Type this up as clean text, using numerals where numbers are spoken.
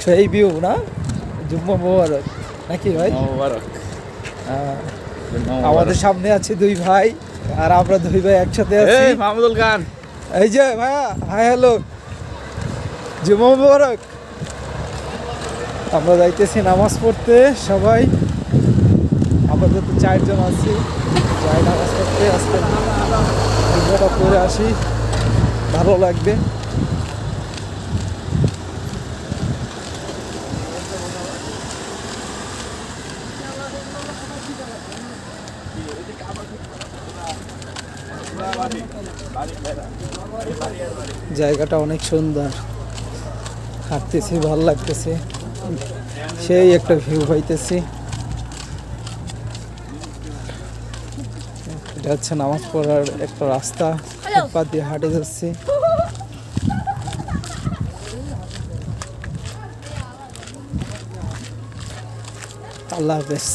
সেই ভিউ না, জুম্মা মোবারক নাকি ভাই? মোবারক। আমাদের সামনে আছে দুই ভাই, আর আমরা দুই ভাই একসাথে আছি। এই মাহমুদুল খান, এই যে ভাইয়া, হাই হ্যালো, জুম্মা মোবারক। আমরা যাইতেছি নামাজ পড়তে সবাই, আপাতত 4 জন আছি, যাই নামাজ পড়তে। আজকে জুম্মাটা পড়ে আসি, ভালো লাগবে। জায়গাটা অনেক সুন্দর, হাঁটতেছি, ভালো লাগতেছে, সেই একটা ভিউ পাইতেছি। এটা হচ্ছে নামাজ পড়ার একটা রাস্তা, ফুটপাত দিয়ে হাঁটে যাচ্ছি। আল্লাহ হাফেজ।